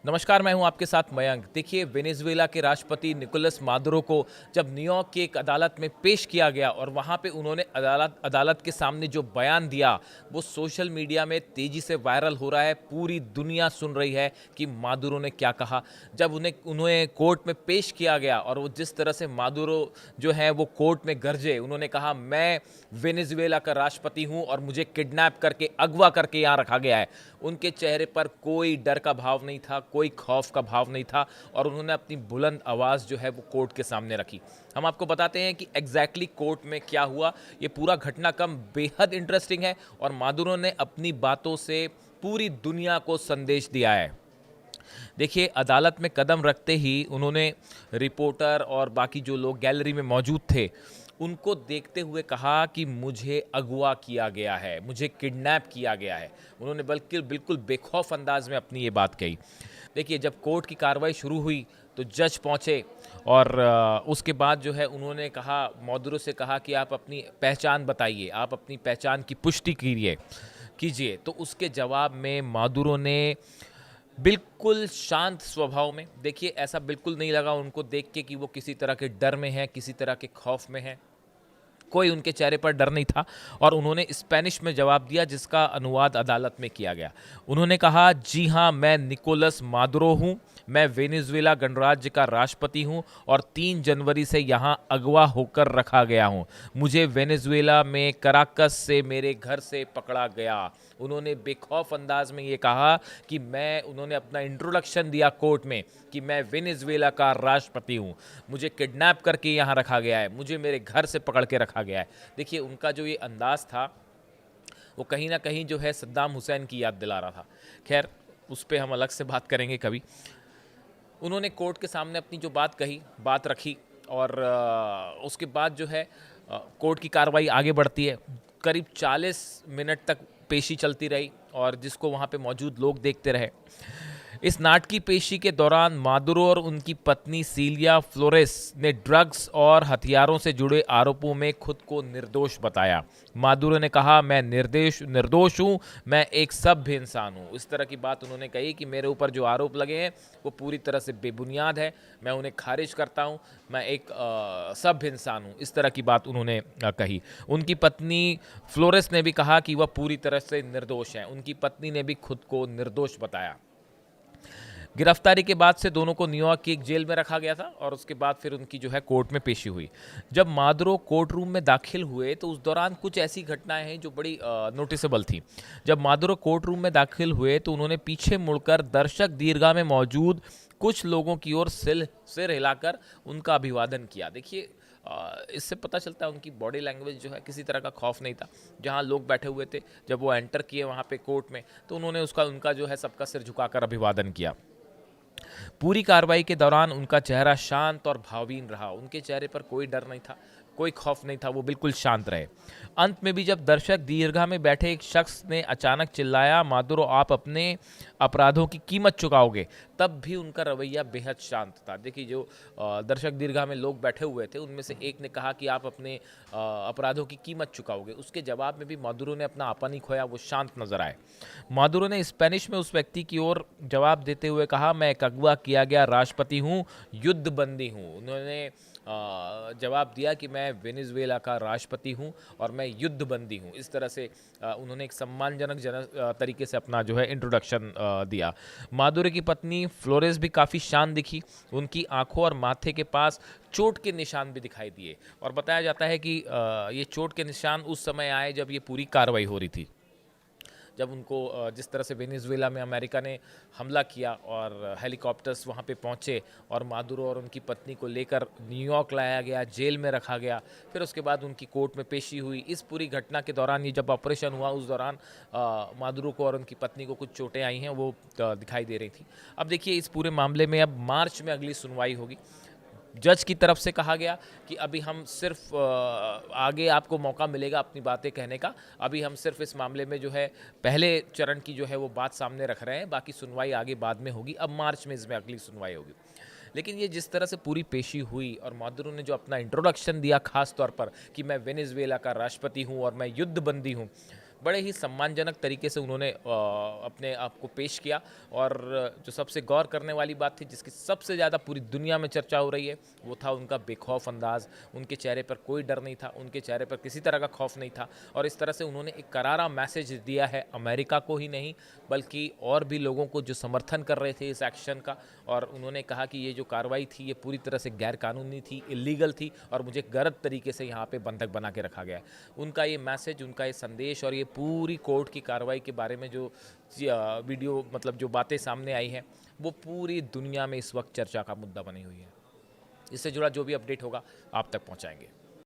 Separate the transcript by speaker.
Speaker 1: नमस्कार, मैं हूं आपके साथ मयंक। देखिए, वेनेजुएला के राष्ट्रपति निकोलस मादुरो को जब न्यूयॉर्क की एक अदालत में पेश किया गया और वहां पे उन्होंने अदालत के सामने जो बयान दिया, वो सोशल मीडिया में तेजी से वायरल हो रहा है। पूरी दुनिया सुन रही है कि मादुरो ने क्या कहा। जब उन्हें कोर्ट में पेश किया गया और वो जिस तरह से मादुरो जो है वो कोर्ट में गरजे, उन्होंने कहा, मैं वेनेजुएला का राष्ट्रपति हूं और मुझे किडनैप करके, अगवा करके यहाँ रखा गया है। उनके चेहरे पर कोई डर का भाव नहीं था, कोई खौफ का भाव नहीं था और उन्होंने अपनी बुलंद आवाज़ जो है वो कोर्ट के सामने रखी। हम आपको बताते हैं कि एग्जैक्टली कोर्ट में क्या हुआ। ये पूरा घटनाक्रम बेहद इंटरेस्टिंग है और मादुरो ने अपनी बातों से पूरी दुनिया को संदेश दिया है। देखिए, अदालत में कदम रखते ही उन्होंने रिपोर्टर और बाकी जो लोग गैलरी में मौजूद थे, उनको देखते हुए कहा कि मुझे अगवा किया गया है, मुझे किडनैप किया गया है। उन्होंने बल्कि बिल्कुल बेखौफ अंदाज में अपनी ये बात कही। देखिए, जब कोर्ट की कार्रवाई शुरू हुई तो जज पहुंचे और उसके बाद जो है उन्होंने कहा, मादुरो से कहा कि आप अपनी पहचान बताइए, आप अपनी पहचान की पुष्टि कीजिए। तो उसके जवाब में मादुरो ने बिल्कुल शांत स्वभाव में, देखिए ऐसा बिल्कुल नहीं लगा उनको देख के कि वो किसी तरह के डर में हैं, किसी तरह के खौफ में हैं। कोई उनके चेहरे पर डर नहीं था और उन्होंने स्पेनिश में जवाब दिया, जिसका अनुवाद अदालत में किया गया। उन्होंने कहा, जी हाँ, मैं निकोलस मादुरो हूँ, मैं वेनेजुएला गणराज्य का राष्ट्रपति हूँ और 3 जनवरी से यहाँ अगवा होकर रखा गया हूँ। मुझे वेनेजुएला में कराकस से मेरे घर से पकड़ा गया। उन्होंने बेखौफ अंदाज में ये कहा कि उन्होंने अपना इंट्रोडक्शन दिया कोर्ट में कि मैं वेनेजुएला का राष्ट्रपति हूँ, मुझे किडनैप करके यहाँ रखा गया है, मुझे मेरे घर से पकड़ के रखा गया है। देखिए, उनका जो ये अंदाज़ था वो कहीं ना कहीं जो है सद्दाम हुसैन की याद दिला रहा था। खैर, उस पर हम अलग से बात करेंगे कभी। उन्होंने कोर्ट के सामने अपनी जो बात रखी और उसके बाद जो है कोर्ट की कार्रवाई आगे बढ़ती है। करीब 40 मिनट तक पेशी चलती रही और जिसको वहाँ पे मौजूद लोग देखते रहे। इस नाटकीय पेशी के दौरान मादुरो और उनकी पत्नी सीलिया फ्लोरेस ने ड्रग्स और हथियारों से जुड़े आरोपों में खुद को निर्दोष बताया। मादुरो ने कहा, मैं निर्दोष हूँ, मैं एक सभ्य इंसान हूँ। इस तरह की बात उन्होंने कही कि मेरे ऊपर जो आरोप लगे हैं वो पूरी तरह से बेबुनियाद है, मैं उन्हें खारिज करता हूँ, मैं एक सभ्य इंसान हूँ। इस तरह की बात उन्होंने कही। उनकी पत्नी फ्लोरेस ने भी कहा कि वह पूरी तरह से निर्दोष हैं। उनकी पत्नी ने भी खुद को निर्दोष बताया। गिरफ्तारी के बाद से दोनों को न्यूयॉर्क की एक जेल में रखा गया था और उसके बाद फिर उनकी जो है कोर्ट में पेशी हुई। जब मादुरो कोर्ट रूम में दाखिल हुए तो उस दौरान कुछ ऐसी घटनाएं हैं जो बड़ी नोटिसेबल थी। जब मादुरो कोर्ट रूम में दाखिल हुए तो उन्होंने पीछे मुड़कर दर्शक दीर्घा में मौजूद कुछ लोगों की ओर सिर हिलाकर उनका अभिवादन किया। देखिए, इससे पता चलता है उनकी बॉडी लैंग्वेज जो है, किसी तरह का खौफ नहीं था। जहां लोग बैठे हुए थे, जब वो एंटर किए वहां पे कोर्ट में, तो उन्होंने उनका जो है सबका सिर झुकाकर अभिवादन किया। पूरी कार्रवाई के दौरान उनका चेहरा शांत और भावहीन रहा। उनके चेहरे पर कोई डर नहीं था, कोई खौफ नहीं था, वो बिल्कुल शांत रहे। अंत में भी जब दर्शक दीर्घा में बैठे एक शख्स ने अचानक चिल्लाया, मादुरो, आप अपने अपराधों की कीमत चुकाओगे, तब भी उनका रवैया बेहद शांत था। देखिए, जो दर्शक दीर्घा में लोग बैठे हुए थे उनमें से एक ने कहा कि आप अपने अपराधों की कीमत चुकाओगे। उसके जवाब में भी मादुरो ने अपना आपा नहीं खोया, वो शांत नजर आए। मादुरो ने स्पेनिश में उस व्यक्ति की ओर जवाब देते हुए कहा, मैं एक अगवा किया गया राष्ट्रपति हूँ, युद्ध बंदी हूँ। उन्होंने जवाब दिया कि मैं वेनेजुएला का राष्ट्रपति हूं और मैं युद्ध बंदी हूं। इस तरह से उन्होंने एक सम्मानजनक तरीके से अपना जो है इंट्रोडक्शन दिया। मादुरो की पत्नी फ्लोरेस भी काफ़ी शांत दिखी। उनकी आंखों और माथे के पास चोट के निशान भी दिखाई दिए और बताया जाता है कि ये चोट के निशान उस समय आए जब ये पूरी कार्रवाई हो रही थी, जब उनको जिस तरह से वेनेजुएला में अमेरिका ने हमला किया और हेलीकॉप्टर्स वहाँ पे पहुँचे और मादुरो और उनकी पत्नी को लेकर न्यूयॉर्क लाया गया, जेल में रखा गया, फिर उसके बाद उनकी कोर्ट में पेशी हुई। इस पूरी घटना के दौरान, ये जब ऑपरेशन हुआ उस दौरान मादुरो को और उनकी पत्नी को कुछ चोटें आई हैं, वो दिखाई दे रही थी। अब देखिए, इस पूरे मामले में अब मार्च में अगली सुनवाई होगी। जज की तरफ से कहा गया कि अभी हम सिर्फ आगे आपको मौका मिलेगा अपनी बातें कहने का, अभी हम सिर्फ इस मामले में जो है पहले चरण की जो है वो बात सामने रख रहे हैं, बाकी सुनवाई आगे बाद में होगी। अब मार्च में इसमें अगली सुनवाई होगी। लेकिन ये जिस तरह से पूरी पेशी हुई और मादुरो ने जो अपना इंट्रोडक्शन दिया, खास तौर पर कि मैं वेनेजुएला का राष्ट्रपति हूँ और मैं युद्ध बंदी हूँ, बड़े ही सम्मानजनक तरीके से उन्होंने अपने आप को पेश किया। और जो सबसे गौर करने वाली बात थी, जिसकी सबसे ज़्यादा पूरी दुनिया में चर्चा हो रही है, वो था उनका बेखौफ अंदाज। उनके चेहरे पर कोई डर नहीं था, उनके चेहरे पर किसी तरह का खौफ नहीं था। और इस तरह से उन्होंने एक करारा मैसेज दिया है अमेरिका को ही नहीं, बल्कि और भी लोगों को जो समर्थन कर रहे थे इस एक्शन का। और उन्होंने कहा कि ये जो कार्रवाई थी ये पूरी तरह से गैर कानूनी थी, इलीगल थी, और मुझे गलत तरीके से यहाँ पे बंधक बना के रखा गया है। उनका ये मैसेज, उनका ये संदेश और ये पूरी कोर्ट की कार्रवाई के बारे में जो वीडियो, मतलब जो बातें सामने आई हैं, वो पूरी दुनिया में इस वक्त चर्चा का मुद्दा बनी हुई है। इससे जुड़ा जो भी अपडेट होगा आप तक पहुँचाएंगे।